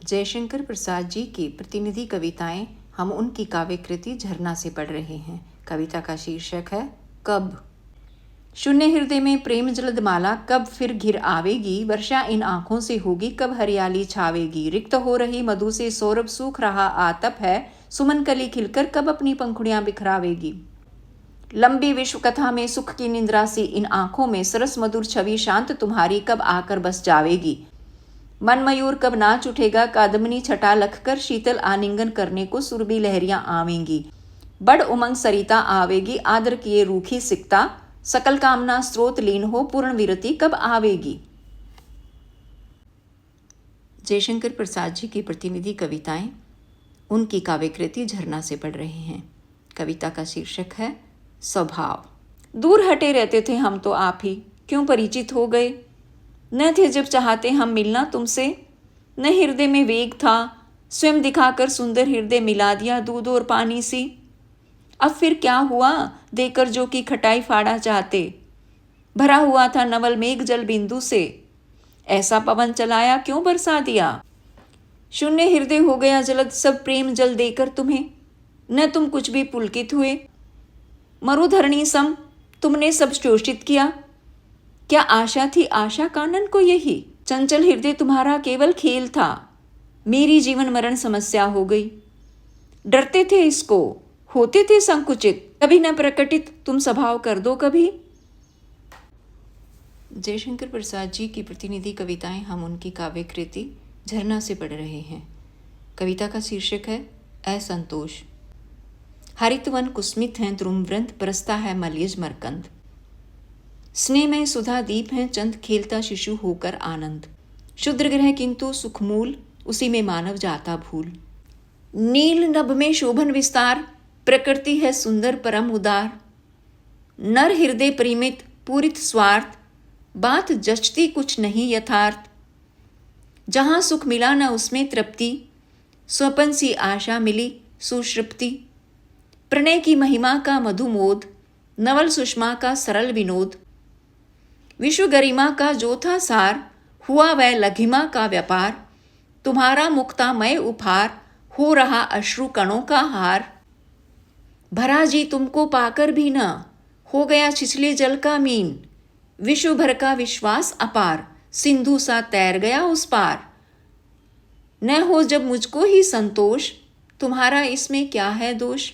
जयशंकर प्रसाद जी की प्रतिनिधि कविताएं हम उनकी काव्य कृति झरना से पढ़ रहे हैं। कविता का शीर्षक है कब। शून्य हृदय में प्रेम जलदमाला कब फिर घिर आवेगी, वर्षा इन आंखों से होगी कब हरियाली छावेगी। रिक्त हो रही मधु से सौरभ सूख रहा आतप है, सुमन कली खिलकर कब अपनी पंखुड़ियां बिखरावेगी। लंबी विश्व कथा में सुख की निंद्रा सी इन आंखों में सरस मधुर छवि शांत तुम्हारी कब आकर बस जावेगी। मन मयूर कब नाच उठेगा, कादमनी छटा लखकर शीतल आलिंगन करने को सुरभि लहरियां आवेंगी। बड़ उमंग सरिता आवेगी, आदर किए रूखी सिकता, सकल कामना स्रोत लीन हो पूर्ण विरति कब आवेगी। जयशंकर प्रसाद जी की प्रतिनिधि कविताएं उनकी काव्य कृति झरना से पढ़ रहे हैं। कविता का शीर्षक है स्वभाव। दूर हटे रहते थे हम तो आप ही क्यों परिचित हो गए। न थे जब चाहते हम मिलना तुमसे, न हृदय में वेग था, स्वयं दिखाकर सुंदर हृदय मिला दिया दूध और पानी सी। अब फिर क्या हुआ देकर जो कि खटाई फाड़ा चाहते, भरा हुआ था नवल मेघ जल बिंदु से, ऐसा पवन चलाया क्यों बरसा दिया। शून्य हृदय हो गया जलद सब प्रेम जल देकर तुम्हें, न तुम कुछ भी पुलकित हुए। मरुधरणी सम तुमने सब शोषित किया, क्या आशा थी आशा कानन को यही। चंचल हृदय तुम्हारा केवल खेल था, मेरी जीवन मरण समस्या हो गई। डरते थे इसको, होते थे संकुचित, कभी न प्रकटित तुम स्वभाव कर दो कभी। जयशंकर प्रसाद जी की प्रतिनिधि कविताएं हम उनकी काव्य कृति झरना से पढ़ रहे हैं। कविता का शीर्षक है असंतोष। हरित वन कुस्मित हैं द्रुमवृंत, बरसता है मलयज मरकंद। स्नेह में सुधा दीप हैं चंद, खेलता शिशु होकर आनंद। शुद्र ग्रह किंतु सुखमूल, उसी में मानव जाता भूल। नील नभ में शोभन विस्तार, प्रकृति है सुंदर परम उदार। नर हृदय परिमित पूरित स्वार्थ, बात जचती कुछ नहीं यथार्थ। जहां सुख मिला न उसमें तृप्ति, स्वपन सी आशा मिली सुषृप्ति। प्रणय की महिमा का मधुमोद, नवल सुषमा का सरल विनोद। विश्व गरिमा का जो था सार, हुआ वह लघिमा का व्यापार। तुम्हारा मुक्तामय उपहार, हो रहा अश्रु कणों का हार। भरा जी तुमको पाकर भी न, हो गया छिछले जल का मीन। विश्व भर का विश्वास अपार, सिंधु सा तैर गया उस पार। न हो जब मुझको ही संतोष, तुम्हारा इसमें क्या है दोष।